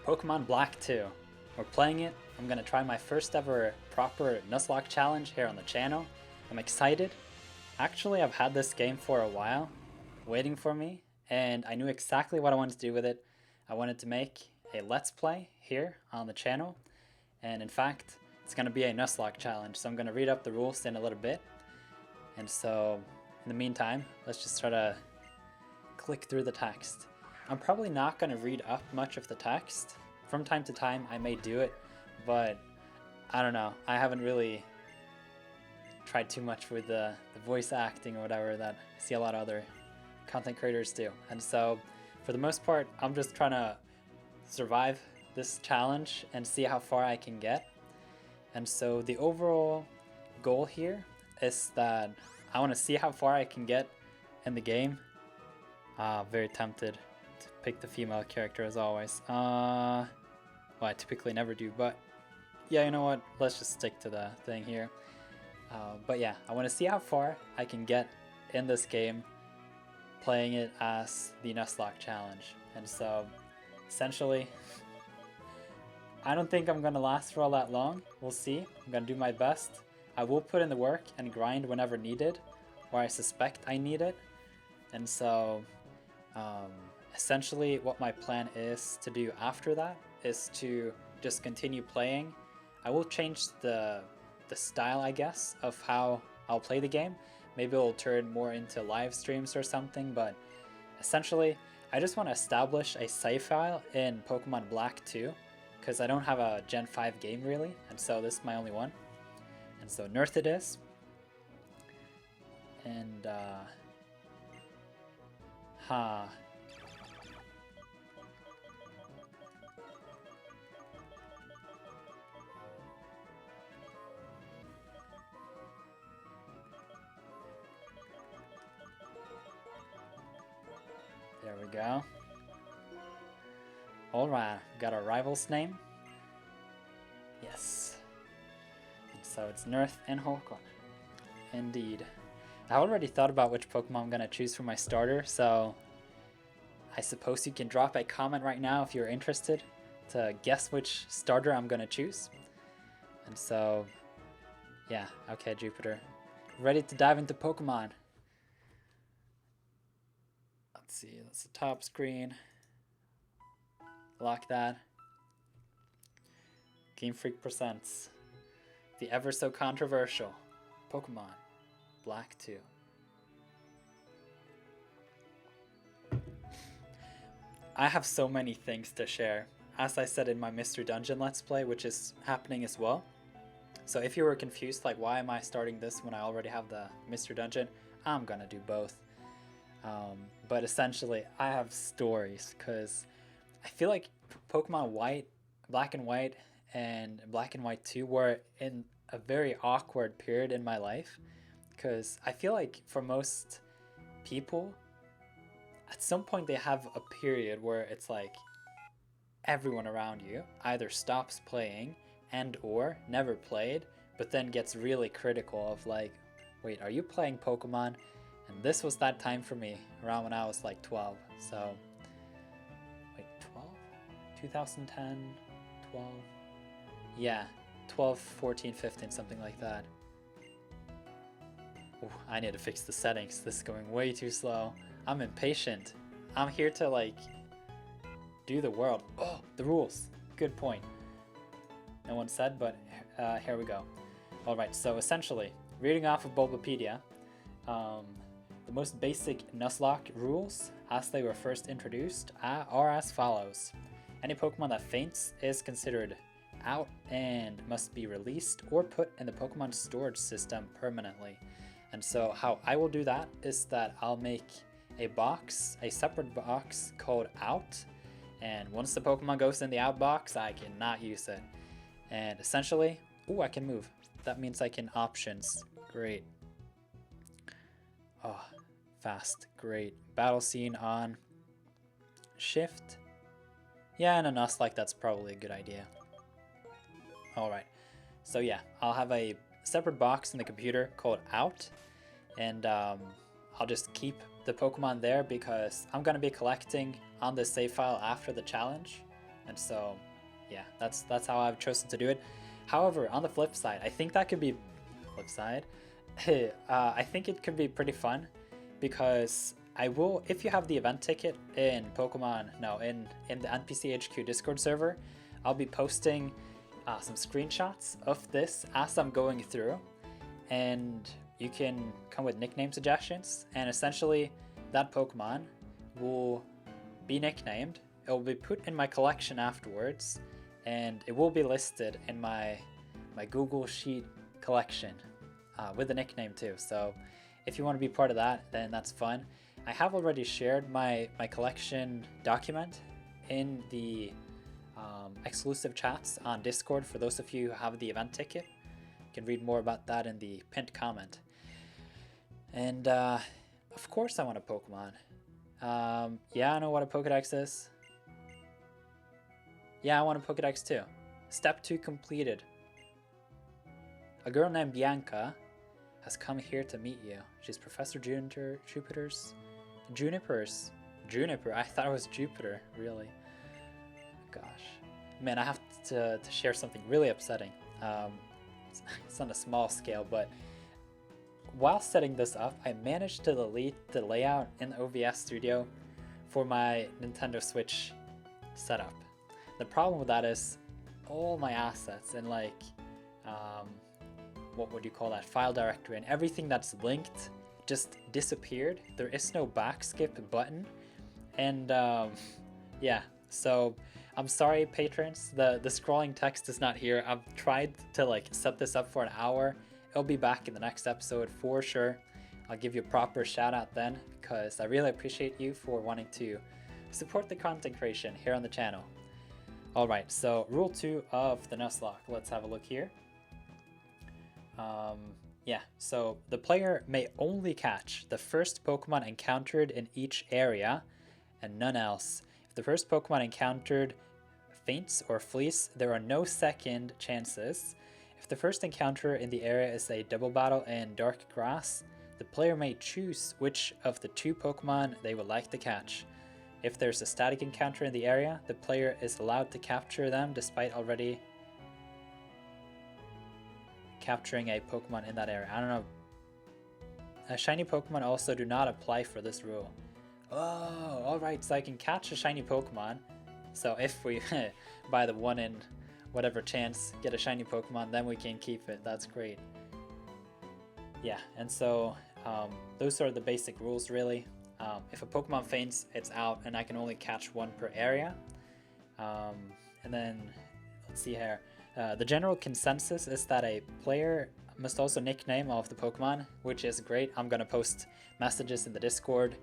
Pokemon Black 2. We're playing it. I'm gonna try my first ever proper Nuzlocke challenge here on the channel. I'm excited. Actually, I've had this game for a while, waiting for me, and I knew exactly what I wanted to do with it. I wanted to make a Let's Play here on the channel, and in fact, it's gonna be a Nuzlocke challenge, so I'm gonna read up the rules in a little bit. And so, in the meantime, let's just try to click through the text. I'm probably not gonna read up much of the text. From time to time, I may do it, but I don't know. I haven't really tried too much with the voice acting or whatever that I see a lot of other content creators do. And so, for the most part, I'm just trying to survive this challenge and see how far I can get. And so the overall goal here is that I want to see how far I can get in the game. Very tempted to pick the female character as always. Well, I typically never do, but yeah, you know what? Let's just stick to the thing here. But yeah, I want to see how far I can get in this game playing it as the Nuzlocke challenge. And so, essentially, I don't think I'm going to last for all that long. We'll see. I'm going to do my best. I will put in the work and grind whenever needed, or I suspect I need it. And so, essentially what my plan is to do after that is to just continue playing. I will change the style, I guess, of how I'll play the game. Maybe it'll turn more into live streams or something, but essentially I just want to establish a save file in Pokemon Black 2 because I don't have a Gen 5 game really, and so this is my only one. And so Nirth it is. And there we go. Alright, got our rival's name. Yes. And so it's Nirth and Holcon. Indeed. I already thought about which Pokemon I'm going to choose for my starter, so I suppose you can drop a comment right now if you're interested to guess which starter I'm going to choose. And so, yeah, okay, Jupiter. Ready to dive into Pokemon. Let's see, that's the top screen. Lock that. Game Freak presents the ever so controversial Pokemon Black 2. I have so many things to share, as I said in my Mystery Dungeon Let's Play, which is happening as well. So if you were confused, like why am I starting this when I already have the Mystery Dungeon, I'm gonna do both. But essentially, I have stories, because I feel like Pokemon Black and White 2 were in a very awkward period in my life, because I feel like for most people, at some point they have a period where it's like everyone around you either stops playing and or never played, but then gets really critical of like, wait, are you playing Pokemon? And this was that time for me, around when I was like 12. So, wait, 12? 2010, 12? Yeah, 12, 14, 15, something like that. Ooh, I need to fix the settings. This is going way too slow. I'm impatient. I'm here to like do the world. Oh, the rules. Good point. No one said, but here we go. Alright, so essentially, reading off of Bulbapedia, the most basic Nuzlocke rules, as they were first introduced, are as follows. Any Pokemon that faints is considered out and must be released or put in the Pokemon storage system permanently. And so how I will do that is that I'll make a separate box called out, and once the Pokemon goes in the out box, I cannot use it. And essentially, ooh, I can move. That means I can options. Great. Oh, fast. Great. Battle scene on. Shift. Yeah, in a Nuzlocke, that's probably a good idea. Alright. So yeah, I'll have a separate box in the computer called out, and I'll just keep the Pokemon there because I'm going to be collecting on this save file after the challenge. And so, yeah, that's how I've chosen to do it. However, on the flip side, I think that could be flip side. I think it could be pretty fun because I will, if you have the event ticket in in the NPC HQ Discord server, I'll be posting some screenshots of this as I'm going through, and you can come with nickname suggestions, and essentially that Pokemon will be nicknamed. It will be put in my collection afterwards, and it will be listed in my Google Sheet collection with a nickname too. So if you want to be part of that, then that's fun. I have already shared my collection document in the exclusive chats on Discord for those of you who have the event ticket. You can read more about that in the pinned comment. And of course I want a Pokemon. Yeah, I know what a Pokedex is. Yeah, I want a Pokedex too. Step 2 completed. A girl named Bianca has come here to meet you. She's Professor Juniper's. Juniper. I thought it was Jupiter, really. Gosh. Man, I have to share something really upsetting. It's on a small scale, but while setting this up, I managed to delete the layout in the OBS studio for my Nintendo Switch setup. The problem with that is all my assets and like, what would you call that, file directory, and everything that's linked just disappeared. There is no back skip button, and yeah, so I'm sorry patrons, the scrolling text is not here. I've tried to like set this up for an hour. It'll be back in the next episode for sure. I'll give you a proper shout out then, because I really appreciate you for wanting to support the content creation here on the channel. Alright, so rule 2 of the Nuzlocke. Let's have a look here. Yeah, so the player may only catch the first Pokemon encountered in each area and none else. If the first Pokemon encountered faints or flees, there are no second chances. If the first encounter in the area is a double battle in dark grass, the player may choose which of the 2 Pokemon they would like to catch. If there's a static encounter in the area, the player is allowed to capture them despite already capturing a Pokemon in that area. I don't know. Shiny Pokemon also do not apply for this rule. Oh, alright, so I can catch a shiny Pokemon. So if we, by the 1 in whatever chance, get a shiny Pokemon, then we can keep it. That's great. Yeah, and so those are the basic rules really. If a Pokemon faints, it's out, and I can only catch 1 per area. And then, let's see here. The general consensus is that a player must also nickname all of the Pokemon, which is great. I'm going to post messages in the Discord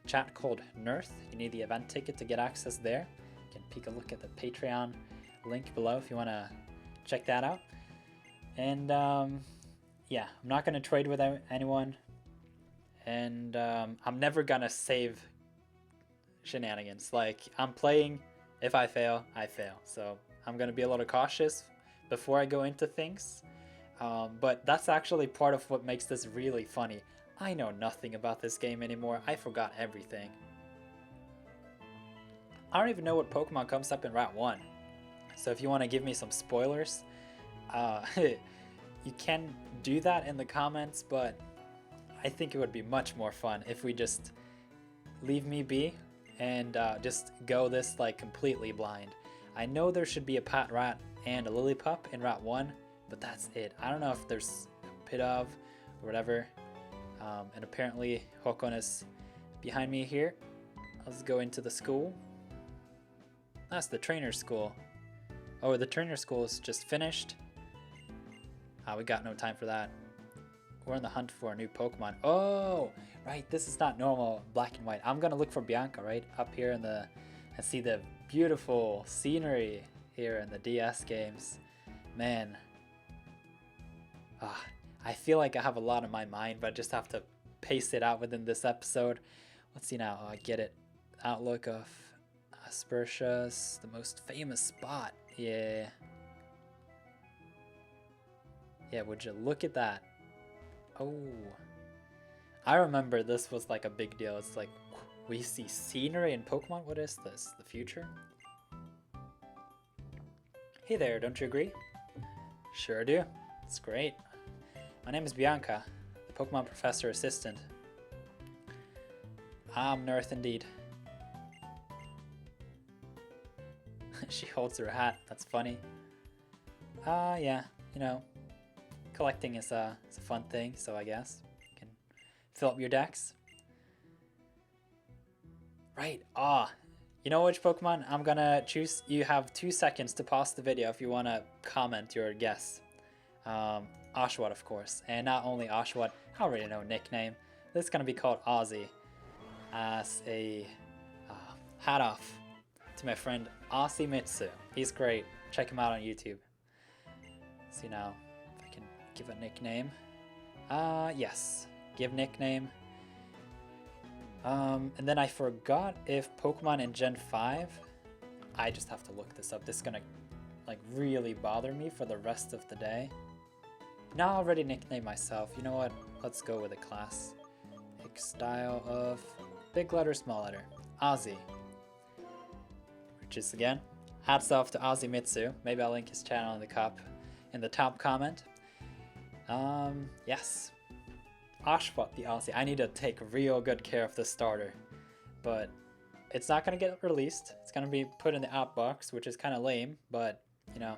chat called Nirth. You need the event ticket to get access there. You can peek a look at the Patreon link below if you want to check that out. And yeah, I'm not going to trade with anyone. And I'm never going to save shenanigans. Like, I'm playing. If I fail, I fail. So I'm going to be a little cautious before I go into things. But that's actually part of what makes this really funny. I know nothing about this game anymore. I forgot everything. I don't even know what Pokemon comes up in Route 1. So if you want to give me some spoilers, you can do that in the comments, but I think it would be much more fun if we just leave me be and just go this like completely blind. I know there should be a Patrat and a Lillipup in Route 1, but that's it. I don't know if there's a Pidove or whatever. And apparently Hokon is behind me here. Let's go into the school. That's the trainer school. Oh, the trainer school is just finished. We got no time for that. We're on the hunt for a new Pokemon. Oh, right, this is not normal black and white. I'm gonna look for Bianca right up here in the, and see the beautiful scenery here in the DS games. Man, I feel like I have a lot in my mind, but I just have to pace it out within this episode. Let's see now. I get it. Outlook of Aspertia's, the most famous spot. Yeah. Yeah, would you look at that? Oh. I remember this was like a big deal. It's like, we see scenery in Pokemon? What is this? The future? Hey there, don't you agree? Sure do. It's great. My name is Bianca, the Pokemon Professor Assistant. I'm Nirth indeed. She holds her hat, that's funny. Yeah, you know, collecting is a fun thing, so I guess you can fill up your decks. Right, you know which Pokemon I'm gonna choose? You have 2 seconds to pause the video if you want to comment your guess. Oshawott, of course, and not only Oshawott, I already know nickname. This is gonna be called Ozzy, as a hat off to my friend Ozzy Mitsu. He's great. Check him out on YouTube. See now if I can give a nickname. Yes, give nickname. And then I forgot if Pokemon in Gen 5. I just have to look this up. This is gonna like really bother me for the rest of the day. Now I already nicknamed myself. You know what? Let's go with a class. Pick style of big letter, small letter. Ozzy. Which is again, hats off to Ozzy Mitsu. Maybe I'll link his channel in the top comment. Yes. Oshawott the Ozzy. I need to take real good care of this starter. But it's not going to get released. It's going to be put in the app box, which is kind of lame. But, you know,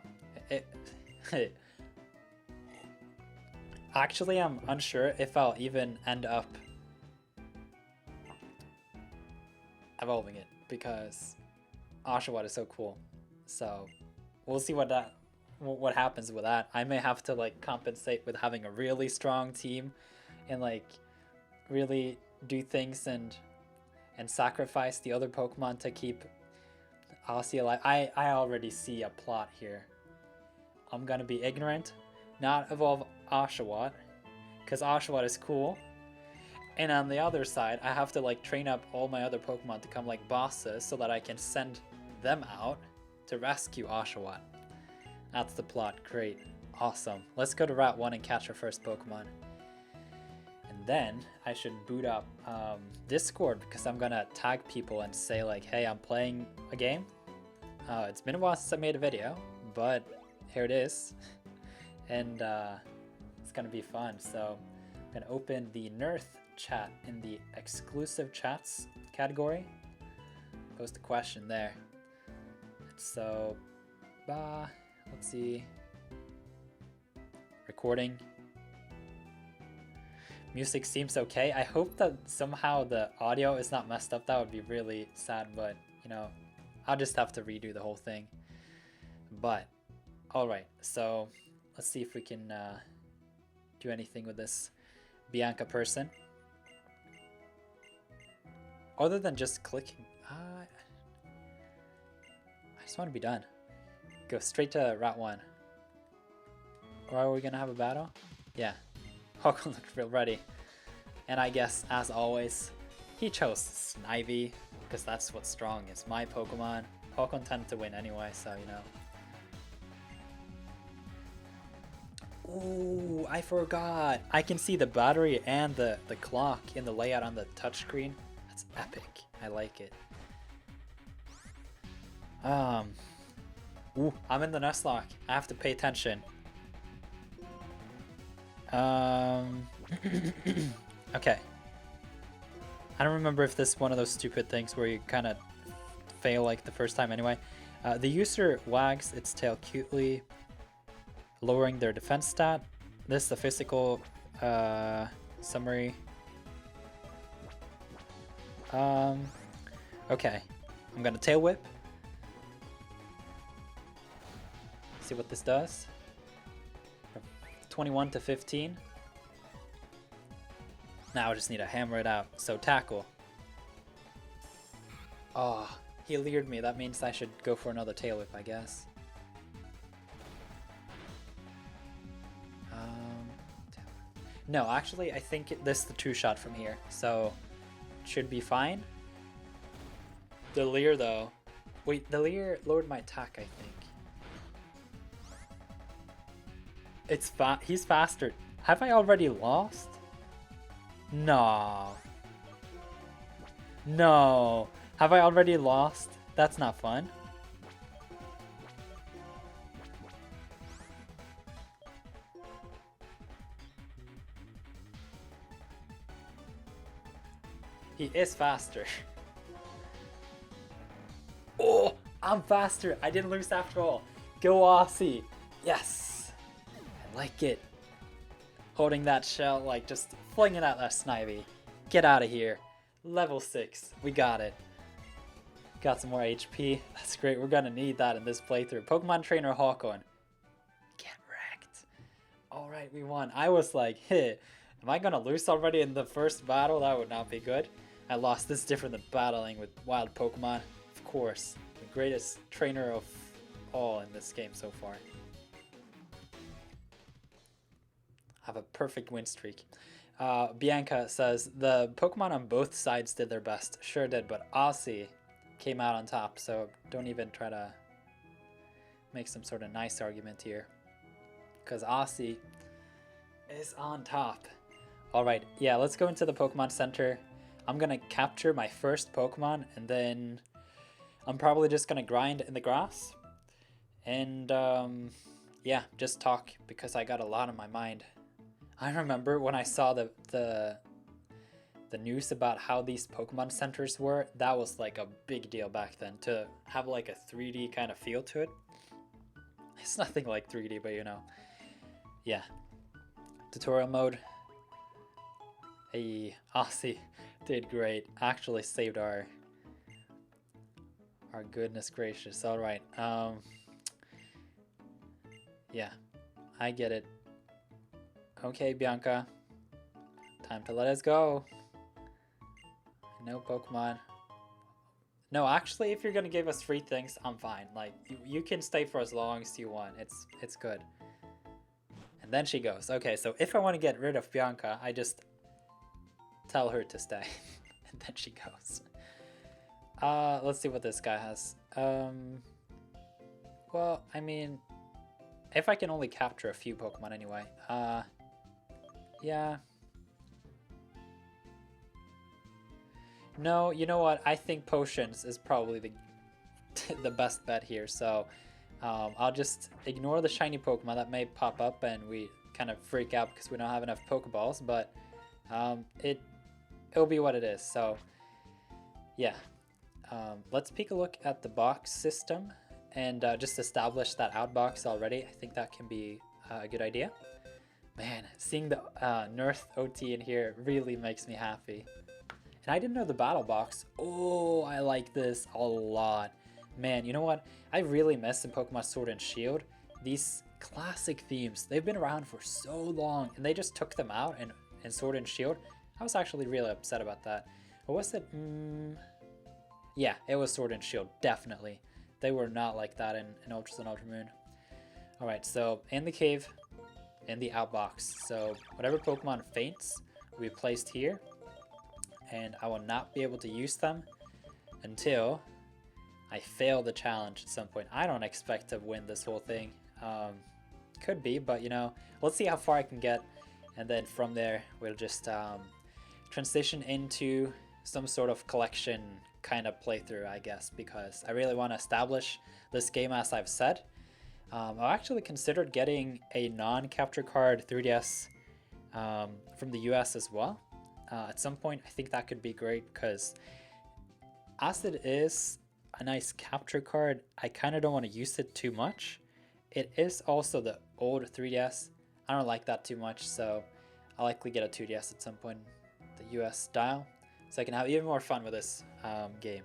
Actually, I'm unsure if I'll even end up evolving it, because Oshawott is so cool. So we'll see what happens with that. I may have to like compensate with having a really strong team and like really do things and sacrifice the other Pokemon to keep Ozzy alive. I already see a plot here. I'm gonna be ignorant, not evolve Oshawott, because Oshawott is cool. And on the other side, I have to like train up all my other Pokemon to come like bosses so that I can send them out to rescue Oshawott. That's the plot. Great. Awesome. Let's go to Route 1 and catch our first Pokemon. And then I should boot up Discord, because I'm gonna tag people and say like, hey, I'm playing a game. It's been a while since I made a video, but here it is. And it's gonna be fun. So I'm gonna open the Nirth chat in the exclusive chats category. Post a question there. So, let's see. Recording. Music seems okay. I hope that somehow the audio is not messed up. That would be really sad, but you know, I'll just have to redo the whole thing. But, alright, so let's see if we can do anything with this Bianca person. Other than just clicking. I just want to be done. Go straight to Route 1. Or are we going to have a battle? Yeah. Hawkon looked real ready. And I guess, as always, he chose Snivy, because that's what's strong. It's my Pokemon. Hawkon tended to win anyway, so you know. Ooh, I forgot. I can see the battery and the clock in the layout on the touchscreen. That's epic. I like it. Ooh, I'm in the Nuzlocke. I have to pay attention. Okay. I don't remember if this is one of those stupid things where you kind of fail like the first time anyway. The user wags its tail cutely, lowering their defense stat. This is the physical summary. Okay. I'm gonna tail whip. See what this does. 21 to 15. Now I just need to hammer it out. So tackle. Oh, he leered me. That means I should go for another tail whip, I guess. No, actually, I think this is the two-shot from here, so it should be fine. The leer, though. Wait, the leer lowered my attack, I think. He's faster. Have I already lost? No. No. Have I already lost? That's not fun. He is faster. Oh, I'm faster. I didn't lose after all. Go Aussie. Yes. I like it. Holding that shell, like just flinging out that Snivy. Get out of here. Level 6. We got it. Got some more HP. That's great. We're gonna need that in this playthrough. Pokemon Trainer Hawkon. Get wrecked. Alright, we won. I was like, hey, am I gonna lose already in the first battle? That would not be good. I lost. This is different than battling with wild Pokemon. Of course. The greatest trainer of all in this game so far. Have a perfect win streak. Bianca says, the Pokemon on both sides did their best. Sure did, but Aussie came out on top, so don't even try to make some sort of nice argument here. Because Aussie is on top. Alright, yeah, let's go into the Pokemon Center. I'm going to capture my first Pokemon, and then I'm probably just going to grind in the grass. And, yeah, just talk, because I got a lot on my mind. I remember when I saw the news about how these Pokemon centers were, that was like a big deal back then, to have like a 3D kind of feel to it. It's nothing like 3D, but you know. Yeah. Tutorial mode. Hey, Aussie did great. Actually saved our goodness gracious. Alright. Yeah. I get it. Okay, Bianca. Time to let us go. No Pokemon. No, actually, if you're gonna give us free things, I'm fine. Like, you can stay for as long as you want. It's good. And then she goes. Okay, so if I want to get rid of Bianca, I just tell her to stay. And then she goes. Let's see what this guy has. Well, I mean, if I can only capture a few Pokemon anyway. Yeah. No, you know what? I think potions is probably the best bet here. So I'll just ignore the shiny Pokemon that may pop up and we kind of freak out because we don't have enough Pokeballs. But it'll be what it is. So yeah, let's take a look at the box system and just establish that outbox already. I think that can be a good idea. Man, seeing the Nirth OT in here really makes me happy. And I didn't know the battle box. Oh, I like this a lot. Man, you know what? I really miss in Pokemon Sword and Shield these classic themes. They've been around for so long, and they just took them out in Sword and Shield. I was actually really upset about that. What was it? Yeah, it was Sword and Shield, definitely. They were not like that in Ultra Sun, Ultra Moon. Alright, so in the cave, in the outbox. So whatever Pokemon faints will be placed here. And I will not be able to use them until I fail the challenge at some point. I don't expect to win this whole thing. Could be, but you know, let's see how far I can get. And then from there, we'll just transition into some sort of collection kind of playthrough, I guess, because I really want to establish this game as I've said. I actually considered getting a non-capture card 3DS from the US as well. At some point, I think that could be great because as it is a nice capture card, I kind of don't want to use it too much. It is also the old 3DS. I don't like that too much, so I'll likely get a 2DS at some point, the US style, so I can have even more fun with this game.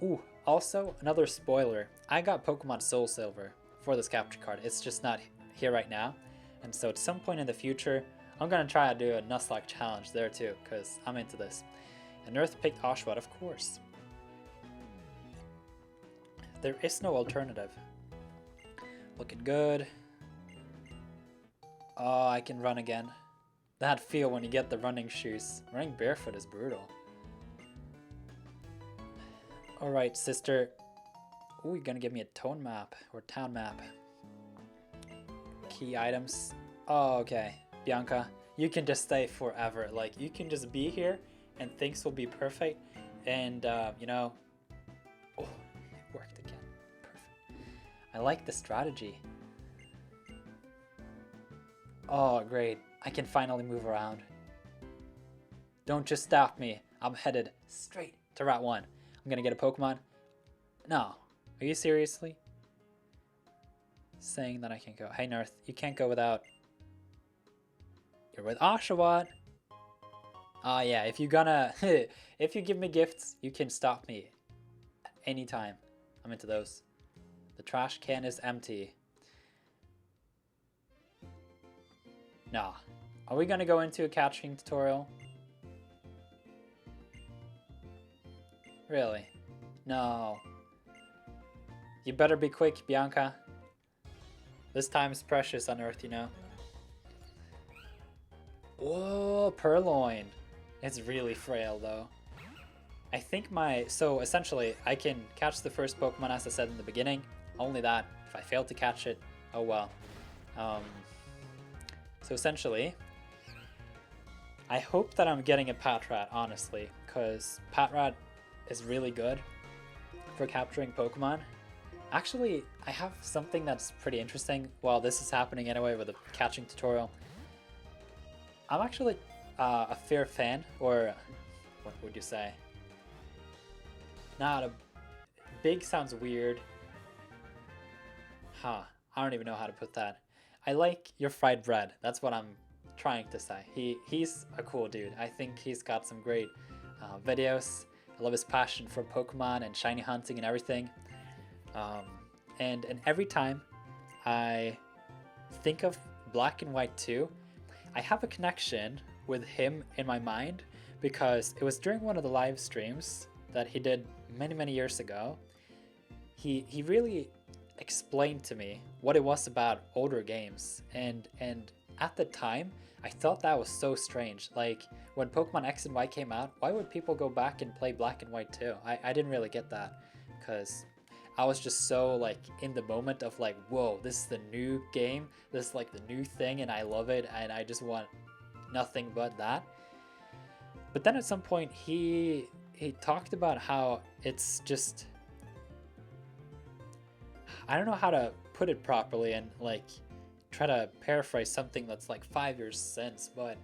Ooh, also, another spoiler. I got Pokemon Soul Silver for this capture card. It's just not here right now, and so at some point in the future, I'm going to try to do a Nuzlocke challenge there too, because I'm into this. And Nirth picked Oshawott, of course. There is no alternative. Looking good. Oh, I can run again. That feel when you get the running shoes. Running barefoot is brutal. Alright, sister. Ooh, you're going to give me a tone map or town map. Key items. Oh, okay. Bianca, you can just stay forever. Like, you can just be here and things will be perfect. And, you know, oh, it worked again. Perfect. I like the strategy. Oh, great. I can finally move around. Don't just stop me. I'm headed straight to Route 1. I'm gonna get a Pokemon. No. Are you seriously saying that I can't go? Hey, Nirth, you can't go without... You're with Oshawott. Ah, yeah, if you're gonna... if you give me gifts, you can stop me anytime. I'm into those. The trash can is empty. Nah. Are we gonna go into a catching tutorial? Really? No. You better be quick, Bianca. This time is precious on Earth, you know. Whoa, Purloin. It's really frail though. I think so essentially I can catch the first Pokemon as I said in the beginning. Only that. If I fail to catch it, oh well. So essentially, I hope that I'm getting a Patrat, honestly, because Patrat is really good for capturing Pokemon. Actually, I have something that's pretty interesting while this is happening anyway with the catching tutorial. I'm actually a fair fan, or what would you say? Not a big sounds weird. Huh, I don't even know how to put that. I like your fried bread. That's what I'm trying to say. He's a cool dude. I think he's got some great videos. I love his passion for Pokemon and shiny hunting and everything. And every time I think of Black and White 2, I have a connection with him in my mind because it was during one of the live streams that he did many years ago. He really explained to me what it was about older games, and at the time I thought that was so strange. Like when Pokemon X and Y came out, why would people go back and play Black and White too? I didn't really get that because I was just so like in the moment of like, whoa, this is the new game, this is like the new thing and I love it and I just want nothing but that. But then at some point he talked about how it's just, I don't know how to put it properly and like try to paraphrase something that's like 5 years since, but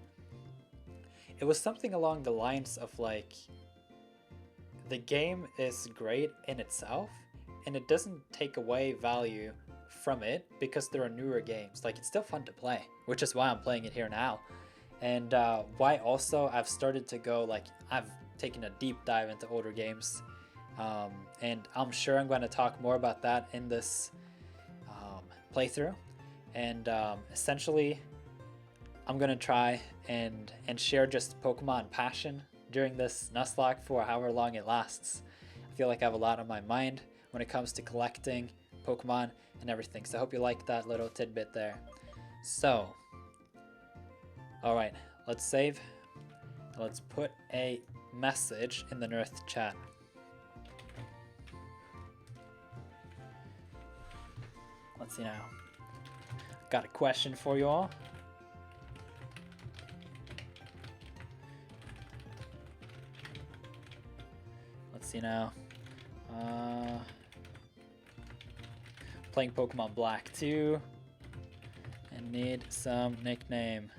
it was something along the lines of like, the game is great in itself and it doesn't take away value from it because there are newer games. Like it's still fun to play, which is why I'm playing it here now. And why also I've started to go, like I've taken a deep dive into older games. And I'm sure I'm going to talk more about that in this playthrough. And essentially, I'm going to try and share just Pokemon passion during this Nuzlocke for however long it lasts. I feel like I have a lot on my mind when it comes to collecting Pokemon and everything. So I hope you like that little tidbit there. So, alright, let's save. Let's put a message in the Nirth chat. Let's see now. Got a question for you all. Let's see now. Playing Pokemon Black 2 and need some nickname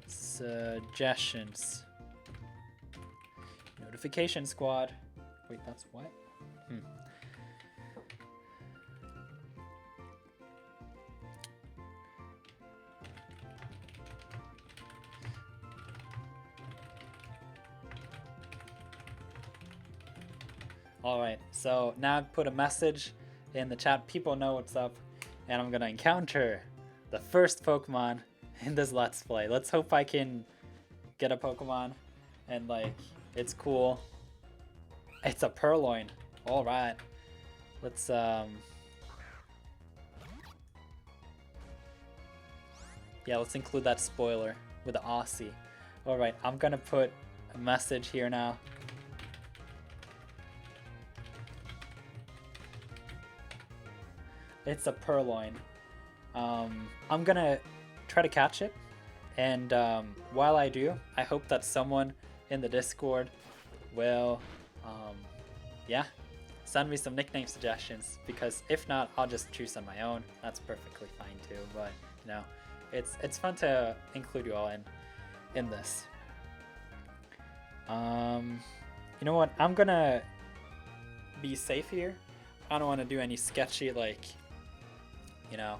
suggestions. Notification Squad. Wait, that's what? Alright, so now I've put a message in the chat. People know what's up. And I'm going to encounter the first Pokemon in this Let's Play. Let's hope I can get a Pokemon. And like, it's cool. It's a Purloin. Alright. Let's, yeah, let's include that spoiler with the Aussie. Alright, I'm going to put a message here now. It's a Purloin. I'm gonna try to catch it, and while I do, I hope that someone in the Discord will, yeah, send me some nickname suggestions, because if not, I'll just choose on my own. That's perfectly fine too, but you know, it's fun to include you all in this. You know what? I'm gonna be safe here. I don't want to do any sketchy, like, you know,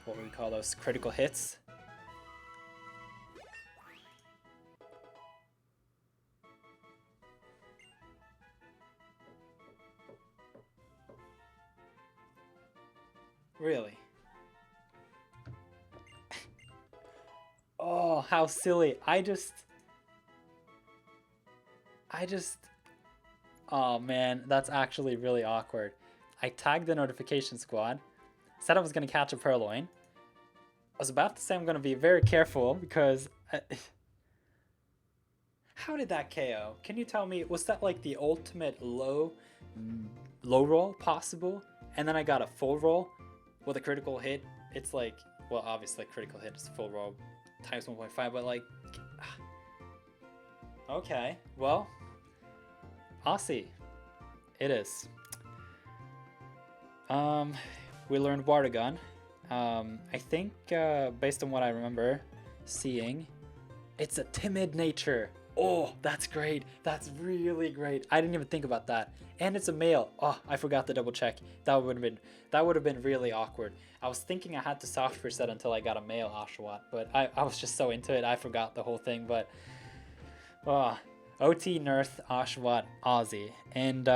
what would we call those? Critical hits. Really? Oh, how silly. Oh man, that's actually really awkward. I tagged the notification squad, said I was going to catch a Purloin. I was about to say I'm going to be very careful because... How did that KO? Can you tell me, was that like the ultimate low roll possible? And then I got a full roll with a critical hit. It's like, well, obviously critical hit is full roll times 1.5, but like... Okay, well... Aussie. It is. We learned Water Gun. I think, based on what I remember seeing, it's a timid nature. Oh, that's great. That's really great. I didn't even think about that. And it's a male. Oh, I forgot to double check. That would have been really awkward. I was thinking I had to soft reset until I got a male Oshawott, but I was just so into it, I forgot the whole thing. But OT, Nirth, Oshawott, Aussie. And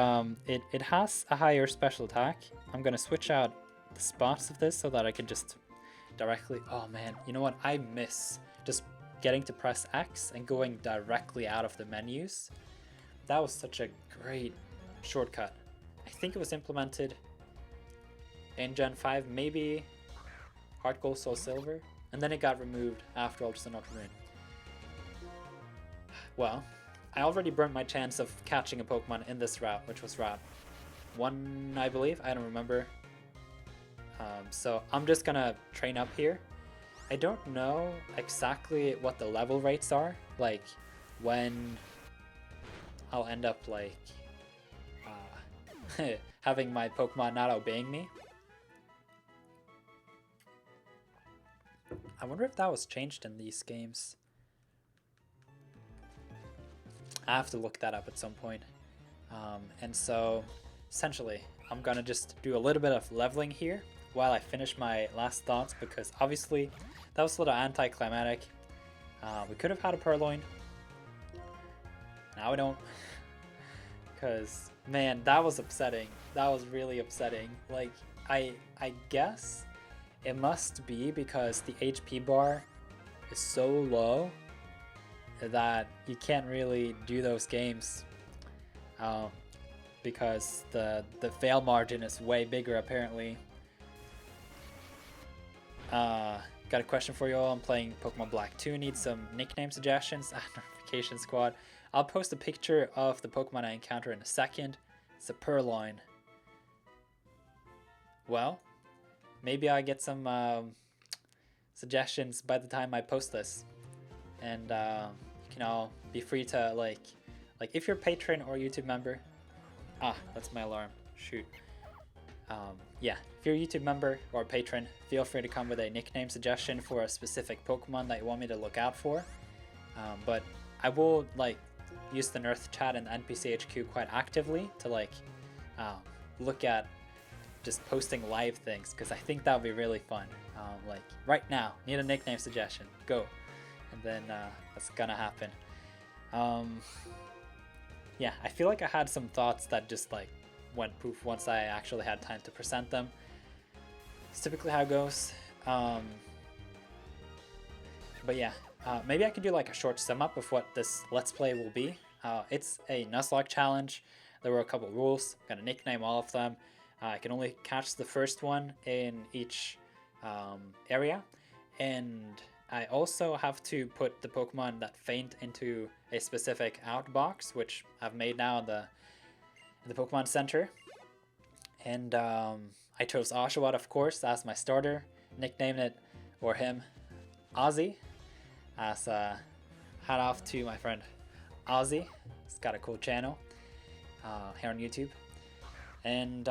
it has a higher special attack. I'm going to switch out the spots of this so that I can just directly... Oh man, you know what? I miss just getting to press X and going directly out of the menus. That was such a great shortcut. I think it was implemented in Gen 5, maybe Heart Gold, Soul Silver, and then it got removed after Ultra Sun Ultramarine. Well, I already burnt my chance of catching a Pokemon in this route, which was Route 1, I believe. I don't remember. So I'm just gonna train up here. I don't know exactly what the level rates are, like when I'll end up like having my Pokemon not obeying me. I wonder if that was changed in these games. I have to look that up at some point. And so essentially I'm gonna just do a little bit of leveling here while I finish my last thoughts, because obviously that was a little anticlimactic. We could have had a Purloin. Now we don't. Because, man, that was upsetting. That was really upsetting. Like, I guess it must be because the HP bar is so low that you can't really do those games. Because the fail margin is way bigger, apparently. Got a question for you all. I'm playing Pokemon Black 2. Need some nickname suggestions. Notification squad. I'll post a picture of the Pokemon I encounter in a second. It's a Purloin. Well, maybe I get some suggestions by the time I post this. And you can all be free to like if you're a patron or YouTube member. Ah, that's my alarm. Shoot. Yeah, if you're a YouTube member or a patron, feel free to come with a nickname suggestion for a specific Pokemon that you want me to look out for. But I will use the Nirth chat and the NPC HQ quite actively to look at just posting live things, because I think that would be really fun. Right now, need a nickname suggestion, go, and then that's gonna happen. Yeah, I feel like I had some thoughts that just went poof once I actually had time to present them. It's typically how it goes. But yeah, maybe I can do a short sum up of what this Let's Play will be. It's a Nuzlocke challenge. There were a couple rules. I'm gonna nickname all of them. I can only catch the first one in each area, and I also have to put the Pokemon that faint into a specific outbox, which I've made now in the Pokemon Center. And I chose Oshawott, of course, as my starter. Nicknamed it, or him, Ozzy, as a hat off to my friend Ozzy. He's got a cool channel here on YouTube. And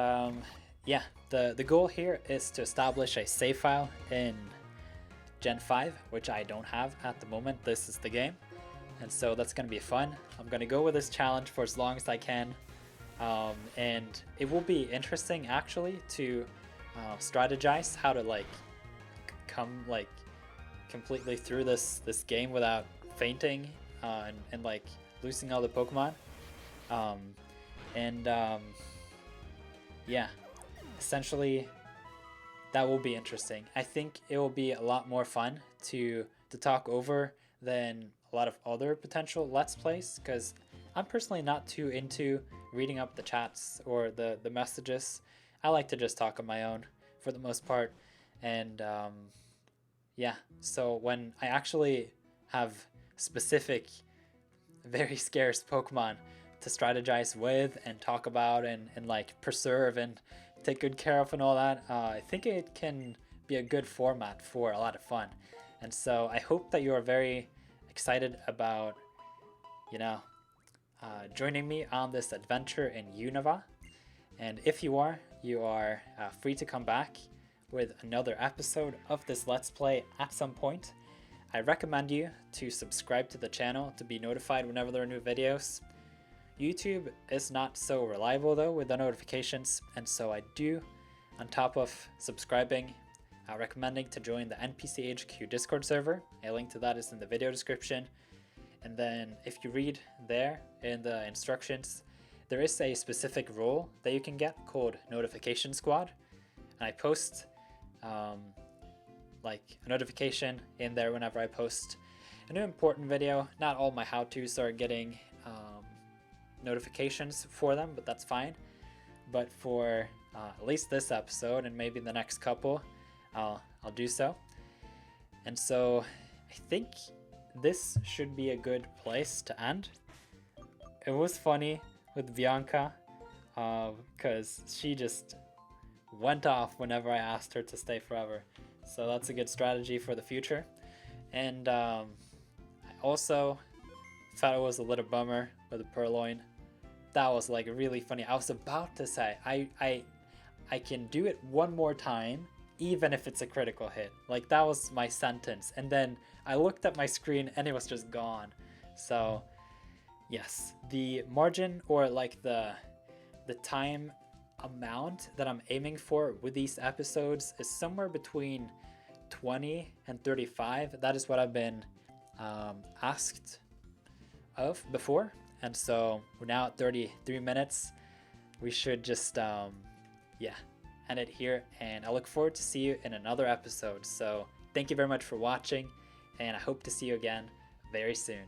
yeah, the goal here is to establish a save file in Gen 5, which I don't have at the moment. This is the game. and so that's gonna be fun. I'm gonna go with this challenge for as long as I can, and it will be interesting actually to strategize how to like come like completely through this game without fainting and like losing all the Pokemon. Um, and yeah, essentially that will be interesting. I think it will be a lot more fun to talk over than a lot of other potential Let's Plays, because I'm personally not too into reading up the chats or the messages. I like to just talk on my own for the most part. And yeah, so when I actually have specific, very scarce Pokemon to strategize with and talk about and like preserve and take good care of and all that, I think it can be a good format for a lot of fun. And so I hope that you are very excited about, you know, joining me on this adventure in Unova. And if you are free to come back with another episode of this Let's Play at some point. I recommend you to subscribe to the channel to be notified whenever there are new videos. YouTube is not so reliable though with the notifications, and so I do, on top of subscribing, recommending to join the NPC HQ Discord server. A link to that is in the video description. And then if you read there in the instructions, there is a specific role that you can get called Notification Squad. And I post like a notification in there whenever I post a new important video. Not all my how-tos are getting notifications for them, but that's fine. But for at least this episode and maybe the next couple, I'll do so. And so I think this should be a good place to end. It was funny with Bianca because she just went off whenever I asked her to stay forever. So that's a good strategy for the future. And I also thought it was a little bummer with the Purloin. That was like really funny. I was about to say I can do it one more time even if it's a critical hit. Like that was my sentence, and then I looked at my screen and it was just gone. So yes, the margin or like the time amount that I'm aiming for with these episodes is somewhere between 20 and 35. That is what I've been asked of before, and so we're now at 33 minutes. We should just yeah, end it here, and I look forward to see you in another episode. So thank you very much for watching, and I hope to see you again very soon.